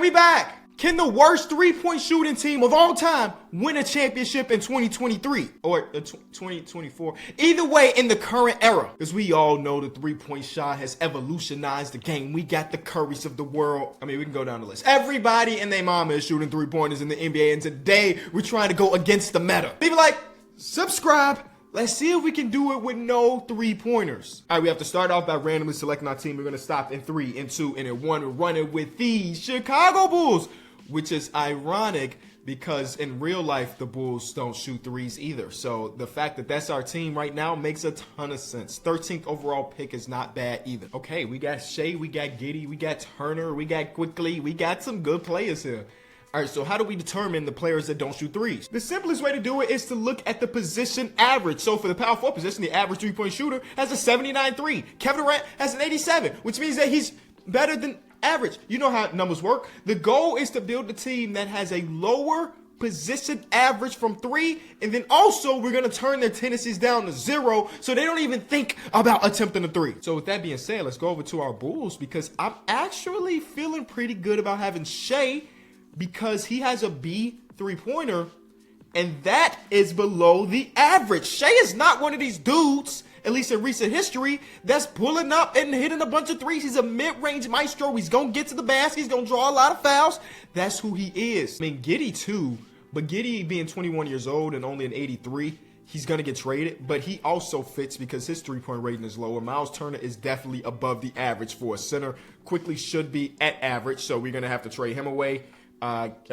right, we back. Can the worst three-point shooting team of all time win a championship in 2023 or 2024? Either way, in the current era, as we all know, the three-point shot has evolutionized the game. We got the Currys of the world. I mean, we can go down the list. Everybody and their mama is shooting three-pointers in the NBA, and today we're trying to go against the meta. Leave a like, subscribe. Let's see if we can do it with no three-pointers. All right, we have to start off by randomly selecting our team. We're going to stop in 3, in 2, and in 1. We're running with the Chicago Bulls, which is ironic because in real life, the Bulls don't shoot threes either. So the fact that that's our team right now makes a ton of sense. 13th overall pick is not bad either. Okay, we got Shea, we got Giddey, we got Turner, we got Quickly. We got some good players here. All right, so how do we determine the players that don't shoot threes? The simplest way to do it is to look at the position average. So for the power forward position, the average three-point shooter has a 79.3. Kevin Durant has an 87, which means that he's better than average. You know how numbers work. The goal is to build a team that has a lower position average from 3, and then also we're going to turn their tendencies down to 0 so they don't even think about attempting a 3. So with that being said, let's go over to our Bulls because I'm actually feeling pretty good about having Shea because he has a B three-pointer, and that is below the average. Shea is not one of these dudes, at least in recent history, that's pulling up and hitting a bunch of threes. He's a mid-range maestro. He's going to get to the basket. He's going to draw a lot of fouls. That's who he is. I mean, Giddey too, but Giddey being 21 years old and only an 83, he's going to get traded, but he also fits because his three-point rating is lower. Miles Turner is definitely above the average for a center. Quickly should be at average, so we're going to have to trade him away.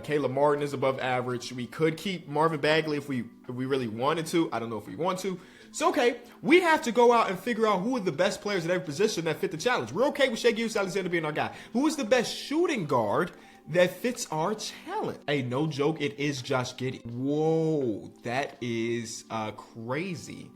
Caleb Martin is above average. We could keep Marvin Bagley if we really wanted to. I don't know if we want to. So, okay, we have to go out and figure out who are the best players at every position that fit the challenge. We're okay with Shai Gilgeous-Alexander being our guy. Who is the best shooting guard that fits our challenge? Hey, no joke, it is Josh Giddey. Whoa, that is crazy.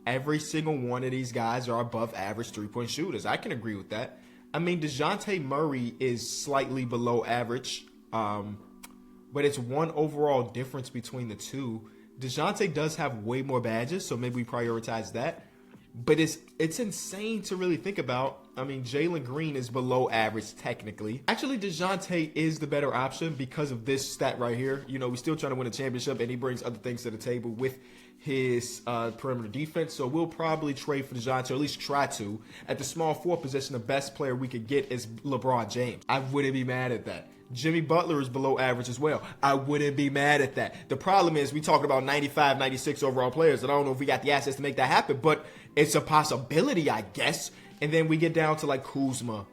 Every single one of these guys are above average three-point shooters. I can agree with that. I mean, DeJounte Murray is slightly below average. But it's one overall difference between the two. DeJounte does have way more badges, so maybe we prioritize that. But it's insane to really think about. I mean, Jalen Green is below average technically. Actually, DeJounte is the better option because of this stat right here. You know, we're still trying to win a championship, and he brings other things to the table with his perimeter defense. So we'll probably trade for DeJounte, or at least try to. At the small forward position, the best player we could get is LeBron James. I wouldn't be mad at that. Jimmy Butler is below average as well. I wouldn't be mad at that. The problem is we talking about 95, 96 overall players. And I don't know if we got the assets to make that happen, but it's a possibility, I guess. And then we get down to like Kuzma.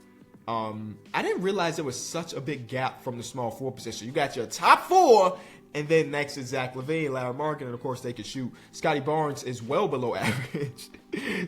I didn't realize there was such a big gap from the small forward position. You got your top 4, and then next is Zach LaVine, Larry Markin, and of course they can shoot. Scotty Barnes is well below average.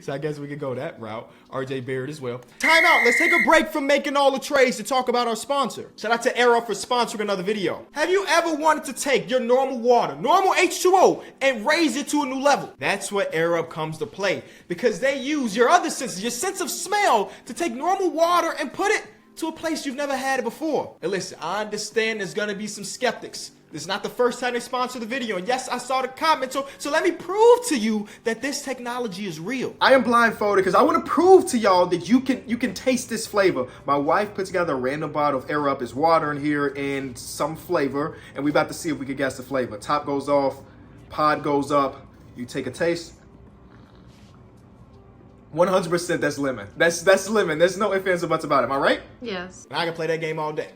So I guess we could go that route. RJ Barrett as well. Time out. Let's take a break from making all the trades to talk about our sponsor. Shout out to Air Up for sponsoring another video. Have you ever wanted to take your normal water, normal H2O, and raise it to a new level? That's where Air Up comes to play because they use your other senses, your sense of smell, to take normal water and put it to a place you've never had it before. And listen, I understand there's going to be some skeptics. This is not the first time they sponsor the video. And yes, I saw the comment. So let me prove to you that this technology is real. I am blindfolded because I want to prove to y'all that you can taste this flavor. My wife put together a random bottle of Air Up. It's water in here and some flavor. And we're about to see if we can guess the flavor. Top goes off, pod goes up. You take a taste. 100% that's lemon. That's lemon. There's no ifs, ands, or buts about it. Am I right? Yes. And I can play that game all day.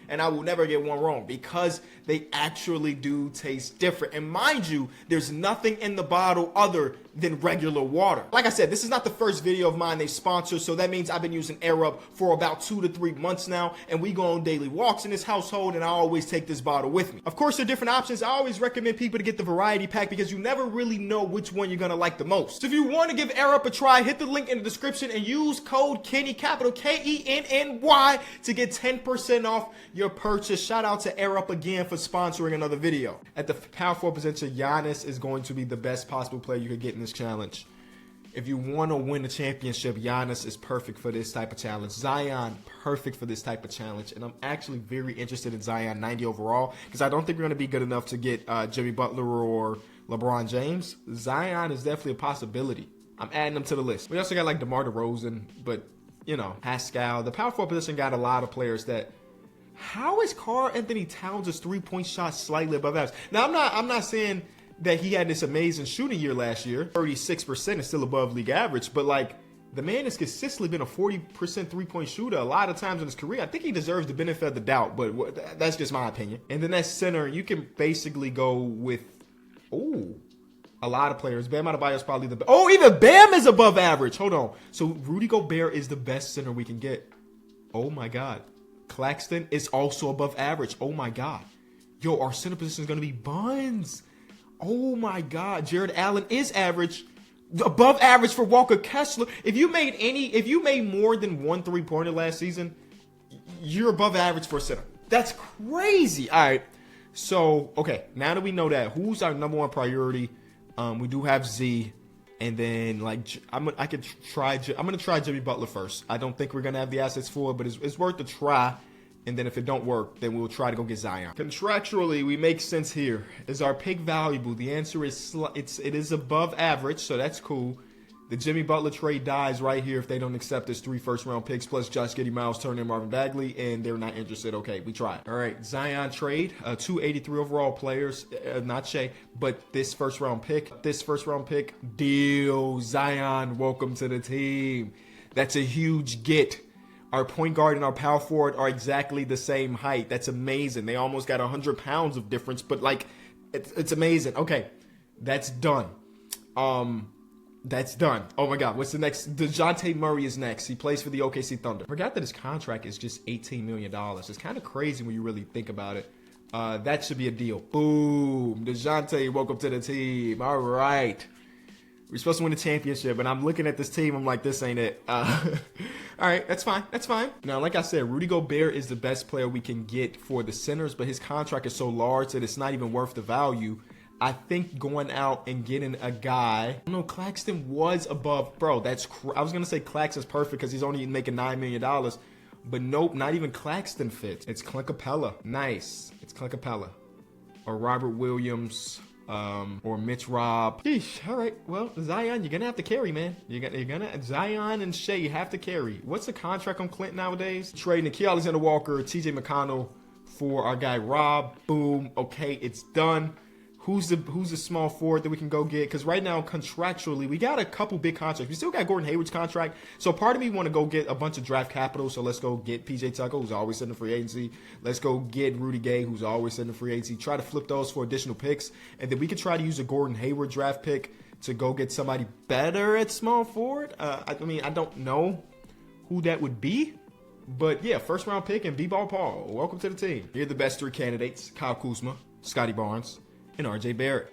And I will never get one wrong because they actually do taste different. And mind you, there's nothing in the bottle other than regular water. Like I said, this is not the first video of mine they sponsor, so that means I've been using Air Up for about 2 to 3 months now, and we go on daily walks in this household, and I always take this bottle with me. Of course, there are different options. I always recommend people to get the variety pack because you never really know which one you're gonna like the most. So if you want to give Air Up a try, hit the link in the description and use code Kenny, capital Kenny, to get 10% off your purchase. Shout out to Air Up again for sponsoring another video. At the power forward position, Giannis is going to be the best possible player you could get in this challenge. If you want to win the championship, Giannis is perfect for this type of challenge. Zion, perfect for this type of challenge. And I'm actually very interested in Zion 90 overall because I don't think we're going to be good enough to get Jimmy Butler or LeBron James. Zion is definitely a possibility. I'm adding them to the list. We also got like DeMar DeRozan, but, you know, Pascal. The power forward position got a lot of players that How is Karl Anthony Towns' 3-point shot slightly above average? Now, I'm not saying that he had this amazing shooting year last year. 36% is still above league average, but like, the man has consistently been a 40% 3-point shooter a lot of times in his career. I think he deserves the benefit of the doubt, but that's just my opinion. And then that center, you can basically go with, a lot of players. Bam Adebayo is probably the best. Oh, even Bam is above average. Hold on. So Rudy Gobert is the best center we can get. Oh my God. Claxton is also above average. Oh my God. Yo, our center position is going to be buns. Oh my God. Jared Allen is average. Above average for Walker Kessler. If you made more than 1 3-pointer last season, you're above average for a center. That's crazy. All right. So, okay. Now that we know that, who's our number 1 priority? We do have Z, and then like I'm gonna try Jimmy Butler first. I don't think we're gonna have the assets for it, but it's worth a try. And then if it don't work, then we'll try to go get Zion. Contractually, we make sense here. Is our pick valuable? The answer is it is above average, so that's cool. The Jimmy Butler trade dies right here if they don't accept this 3 first-round picks plus Josh Giddey, Miles Turner, and Marvin Bagley, and they're not interested. Okay, we tried. All right, Zion trade, 283 overall players, not Shea, but this first-round pick, deal. Zion, welcome to the team. That's a huge get. Our point guard and our power forward are exactly the same height. That's amazing. They almost got 100 pounds of difference, but like, it's amazing. Okay, that's done. That's done. Oh my God, what's the next? DeJounte Murray is next. He plays for the OKC Thunder. Forgot that his contract is just $18 million. It's kind of crazy when you really think about it. That should be a deal. Boom. DeJounte, welcome to the team. All right. We're supposed to win the championship, and I'm looking at this team. I'm like, this ain't it. All right, that's fine. That's fine. Now, like I said, Rudy Gobert is the best player we can get for the centers, but his contract is so large that it's not even worth the value. I think going out and getting a guy, I don't know, Claxton was above, bro. I was going to say Claxton's perfect because he's only making $9 million, but nope, not even Claxton fits. It's Clint Capella. Nice. It's Clint Capella or Robert Williams, or Mitch Robb. Sheesh, all right, well, Zion, you're going to have to carry, man. Zion and Shea, you have to carry. What's the contract on Clint nowadays? Trading Nickeil Alexander-Walker, TJ McConnell for our guy Robb. Boom. Okay, it's done. Who's the small forward that we can go get? Because right now, contractually, we got a couple big contracts. We still got Gordon Hayward's contract. So part of me want to go get a bunch of draft capital. So let's go get PJ Tucker, who's always sitting in free agency. Let's go get Rudy Gay, who's always sitting in free agency. Try to flip those for additional picks. And then we could try to use a Gordon Hayward draft pick to go get somebody better at small forward. I mean, I don't know who that would be. But yeah, first round pick and B-Ball Paul. Welcome to the team. Here are the best 3 candidates. Kyle Kuzma, Scotty Barnes, and RJ Barrett.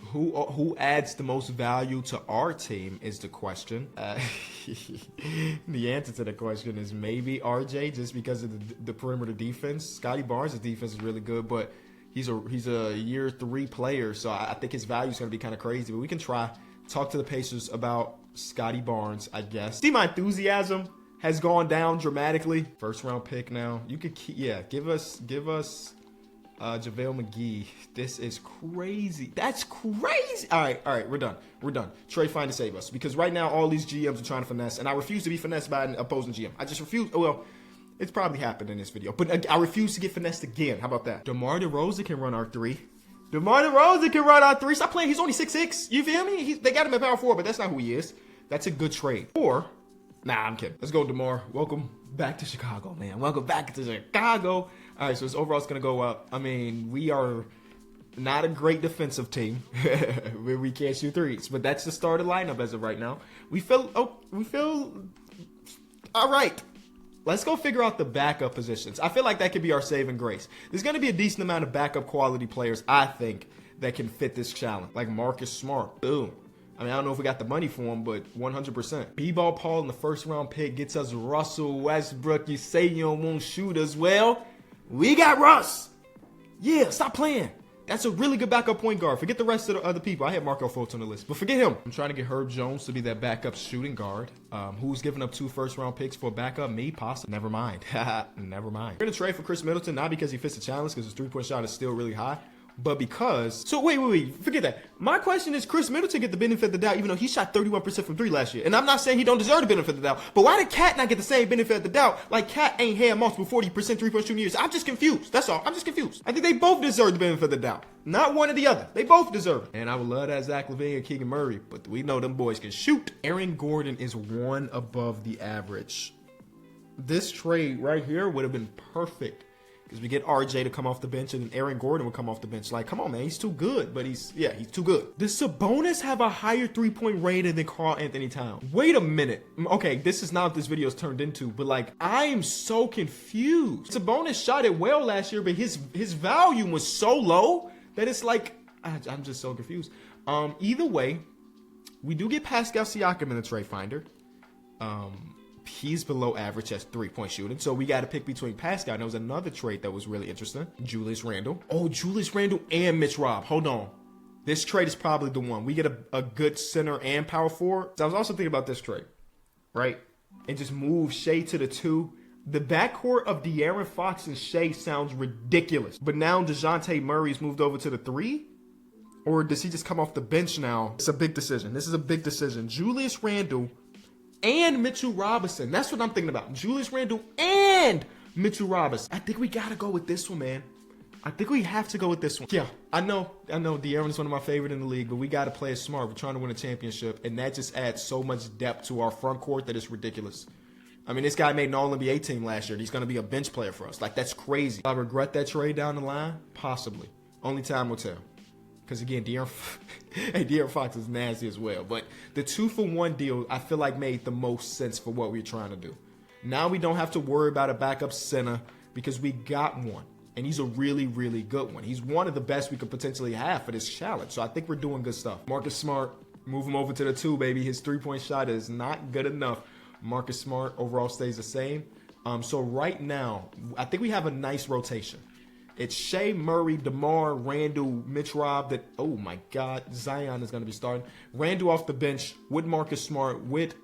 Who adds the most value to our team is the question. The answer to the question is maybe RJ, just because of the perimeter defense. Scotty Barnes' defense is really good, but he's a year 3 player, so I think his value is going to be kind of crazy. But we can talk to the Pacers about Scotty Barnes, I guess. See, my enthusiasm has gone down dramatically. First round pick now. You could give us JaVale McGee. This is crazy. That's crazy. All right, we're done. Trey, find to save us, because right now all these GMs are trying to finesse, and I refuse to be finessed by an opposing GM. I just refuse. Well, it's probably happened in this video, but I refuse to get finessed again. How about that? DeMar DeRozan can run our 3. Stop playing. He's only 6'6". You feel me? They got him at power 4, but that's not who he is. That's a good trade. Or, nah, I'm kidding. Let's go, DeMar. Welcome back to Chicago, man. Welcome back to Chicago. All right, so his overall's going to go up. I mean, we are not a great defensive team where we can't shoot threes, but that's the starting lineup as of right now. We feel all right. Let's go figure out the backup positions. I feel like that could be our saving grace. There's going to be a decent amount of backup quality players, I think, that can fit this challenge. Like Marcus Smart. Boom. I mean, I don't know if we got the money for him, but 100%. B-Ball Paul in the first round pick gets us Russell Westbrook. You say you won't shoot as well. We got Russ. Yeah, stop playing. That's a really good backup point guard. Forget the rest of the other people. I had Marco Fultz on the list, but forget him. I'm trying to get Herb Jones to be that backup shooting guard. Who's giving up 2 first-round picks for a backup? Me, possibly. Never mind. Never mind. We're going to trade for Chris Middleton, not because he fits the challenge, because his 3-point shot is still really high, but because... So wait, forget that. My question is, Chris Middleton get the benefit of the doubt even though he shot 31% from 3 last year. And I'm not saying he don't deserve the benefit of the doubt, but why did Cat not get the same benefit of the doubt? Like Cat ain't had multiple 40% 3-point shooting years. I'm just confused. That's all. I'm just confused. I think they both deserve the benefit of the doubt. Not one or the other. They both deserve it. And I would love that Zach LaVine and Keegan Murray, but we know them boys can shoot. Aaron Gordon is 1 above the average. This trade right here would have been perfect because we get RJ to come off the bench and then Aaron Gordon would come off the bench. Like, come on, man. He's too good, but he's too good. Does Sabonis have a higher 3-point rating than Karl Anthony Towns? Wait a minute. Okay, this is not what this video is turned into, but like, I am so confused. Sabonis shot it well last year, but his volume was so low that it's like, I'm just so confused. Either way, we do get Pascal Siakam in the trade finder. He's below average as 3-point shooting. So we got to pick between Pascal. And there was another trade that was really interesting. Julius Randle. Oh, Julius Randle and Mitch Robb. Hold on. This trade is probably the one. We get a good center and power forward. So I was also thinking about this trade, right? And just move Shea to the 2. The backcourt of De'Aaron Fox and Shea sounds ridiculous. But now DeJounte Murray's moved over to the 3? Or does he just come off the bench now? It's a big decision. This is a big decision. Julius Randle and Mitchell Robinson. That's what I'm thinking about. Julius Randle and Mitchell Robinson. I think we got to go with this one, man. I think we have to go with this one. Yeah, I know De'Aaron's one of my favorite in the league, but we got to play it smart. We're trying to win a championship, and that just adds so much depth to our front court that it's ridiculous. I mean, this guy made an All-NBA team last year. He's going to be a bench player for us. Like, that's crazy. I regret that trade down the line? Possibly. Only time will tell. Because, again, De'Aaron Fox is nasty as well. But the 2-for-1 deal, I feel like, made the most sense for what we're trying to do. Now we don't have to worry about a backup center because we got one. And he's a really, really good one. He's one of the best we could potentially have for this challenge. So I think we're doing good stuff. Marcus Smart, move him over to the 2, baby. His 3-point shot is not good enough. Marcus Smart overall stays the same. So right now, I think we have a nice rotation. It's Shea, Murray, DeMar, Randle, Mitch Robb. Oh my God, Zion is going to be starting. Randle off the bench with Marcus Smart, with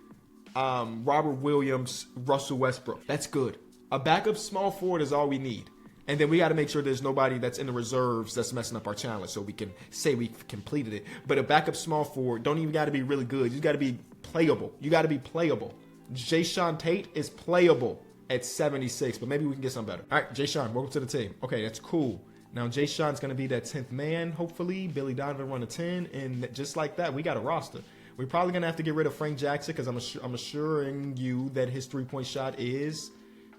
Robert Williams, Russell Westbrook. That's good. A backup small forward is all we need. And then we got to make sure there's nobody that's in the reserves that's messing up our challenge so we can say we completed it. But a backup small forward don't even got to be really good. You got to be playable. You got to be playable. Jayshawn Tate is playable at 76, but maybe we can get something better. All right, Jayshawn, welcome to the team. Okay, that's cool. Now, Jayshawn's going to be that 10th man, hopefully. Billy Donovan run a 10, and just like that, we got a roster. We're probably going to have to get rid of Frank Jackson because I'm assuring you that his 3-point shot is...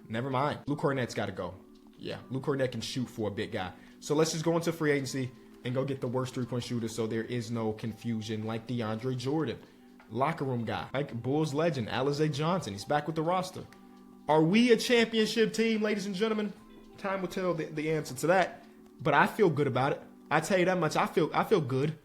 Never mind. Luke Cornett's got to go. Yeah, Luke Cornett can shoot for a big guy. So let's just go into free agency and go get the worst 3-point shooter so there is no confusion like DeAndre Jordan. Locker room guy. Like Bulls legend, Alize Johnson. He's back with the roster. Are we a championship team, ladies and gentlemen? Time will tell the answer to that. But I feel good about it. I tell you that much. I feel good.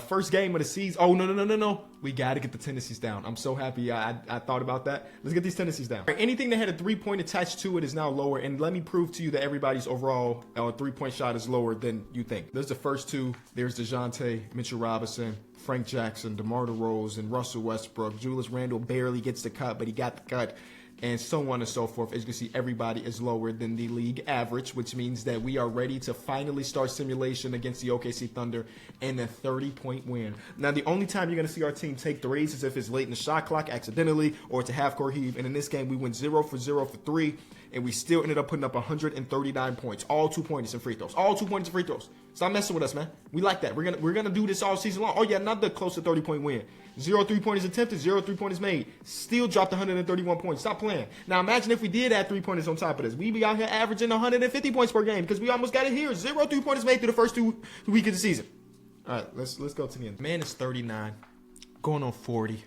First game of the season. Oh, no. We got to get the tendencies down. I'm so happy I thought about that. Let's get these tendencies down. Anything that had a 3-point attached to it is now lower. And let me prove to you that everybody's overall 3-point shot is lower than you think. There's the first 2. There's DeJounte, Mitchell Robinson, Frank Jackson, DeMar DeRozan, Russell Westbrook. Julius Randle barely gets the cut, but he got the cut. And so on and so forth. As you can see, everybody is lower than the league average, which means that we are ready to finally start simulation against the OKC Thunder and a 30-point win. Now, the only time you're going to see our team take threes is if it's late in the shot clock accidentally or it's a half-court heave. And in this game, we went 0 for 0 for 3, and we still ended up putting up 139 points. All 2-pointers and free throws. All 2-pointers and free throws. Stop messing with us, man. We like that. We're gonna do this all season long. Oh, yeah, not the close to 30-point win. 0 3-pointers attempted, 0 3-pointers made. Still dropped 131 points. Stop playing. Now, imagine if we did add 3-pointers on top of this. We'd be out here averaging 150 points per game because we almost got it here. 0 3-pointers made through the first 2 weeks of the season. All right, let's go to the end. Man is 39, going on 40.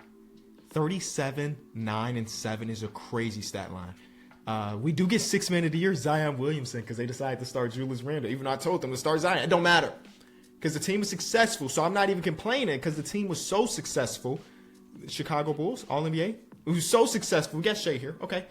37, 9, and 7 is a crazy stat line. We do get 6th man of the year, Zion Williamson, because they decided to start Julius Randle. Even though I told them to start Zion, it don't matter. Because the team was successful, so I'm not even complaining because the team was so successful. Chicago Bulls, All-NBA. It was so successful. We got Shea here. Okay.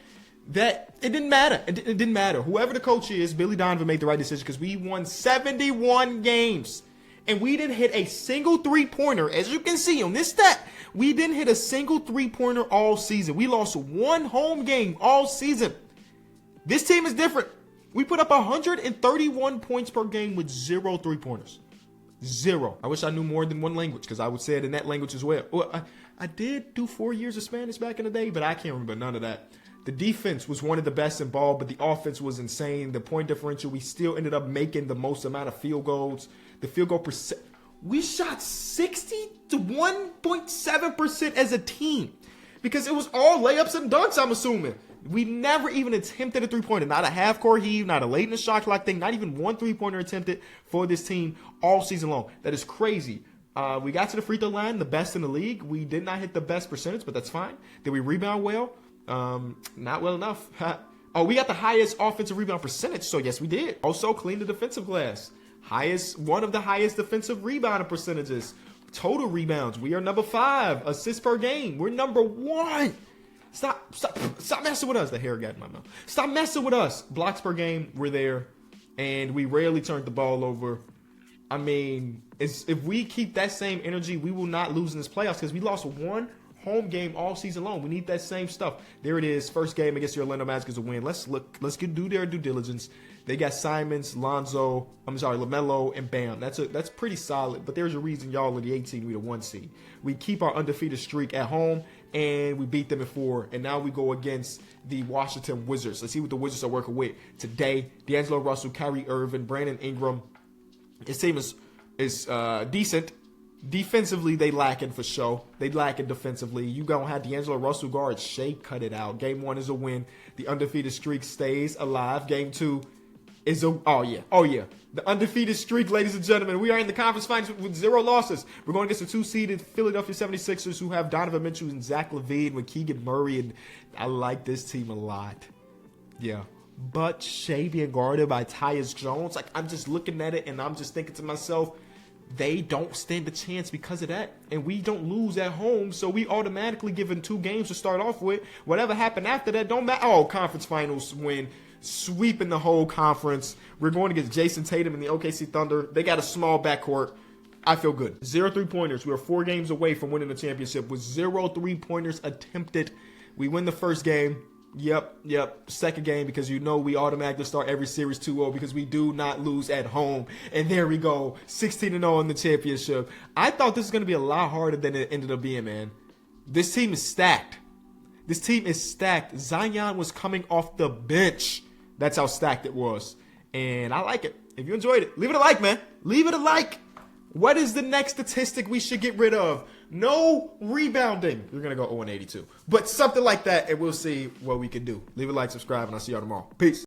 That it didn't matter. It didn't matter. Whoever the coach is, Billy Donovan made the right decision because we won 71 games. And we didn't hit a single 3-pointer. As you can see on this stat, we didn't hit a single 3-pointer all season. We lost 1 home game all season. This team is different. We put up 131 points per game with 0 3-pointers. 0. I wish I knew more than one language because I would say it in that language as well. I did do 4 years of Spanish back in the day, but I can't remember none of that. The defense was one of the best in ball, but the offense was insane. The point differential, we still ended up making the most amount of field goals. The field goal percent, we shot 61.7% as a team because it was all layups and dunks, I'm assuming. We never even attempted a 3-pointer. Not a half-court heave, not a late in the shot clock thing, not even one 3-pointer attempted for this team all season long. That is crazy. We got to the free throw line, the best in the league. We did not hit the best percentage, but that's fine. Did we rebound well? Not well enough. Oh, we got the highest offensive rebound percentage, so yes, we did. Also, clean the defensive glass. One of the highest defensive rebounding percentages. Total rebounds, we are number 5. Assists per game, we're number 1. Stop messing with us. The hair got in my mouth. Stop messing with us. Blocks per game, we're there. And we rarely turned the ball over. I mean, if we keep that same energy, we will not lose in this playoffs because we lost 1 home game all season long. We need that same stuff. There it is. First game against the Orlando Magic is a win. Let's do their due diligence. They got Simons, LaMelo, and Bam. That's pretty solid. But there's a reason y'all are the 18, we the 1 seed. We keep our undefeated streak at home, and we beat them in 4. And now we go against the Washington Wizards. Let's see what the Wizards are working with today. D'Angelo Russell, Kyrie Irving, Brandon Ingram. His team is decent. Defensively, they lacking for sure. They lacking defensively. You gonna have D'Angelo Russell guard Shea cut it out. Game 1 is a win. The undefeated streak stays alive. Game 2 is oh yeah. The undefeated streak, ladies and gentlemen. We are in the conference finals with 0 losses. We're going against the 2-seeded Philadelphia 76ers who have Donovan Mitchell and Zach LaVine with Keegan Murray, and I like this team a lot. Yeah. But Shea being guarded by Tyus Jones, like I'm just looking at it and I'm just thinking to myself, they don't stand a chance because of that. And we don't lose at home, so we automatically given 2 games to start off with. Whatever happened after that don't matter. Oh, conference finals win. Sweeping the whole conference. We're going against Jason Tatum and the OKC Thunder. They got a small backcourt. I feel good. 0 3-pointers. We are 4 games away from winning the championship with 0 3-pointers attempted. We win the first game. Yep. Second game, because you know we automatically start every series 2-0 because we do not lose at home. And there we go. 16-0 in the championship. I thought this was going to be a lot harder than it ended up being, man. This team is stacked. Zion was coming off the bench. That's how stacked it was. And I like it. If you enjoyed it, leave it a like, man. Leave it a like. What is the next statistic we should get rid of? No rebounding. We're going to go 0-82. But something like that, and we'll see what we can do. Leave a like, subscribe, and I'll see y'all tomorrow. Peace.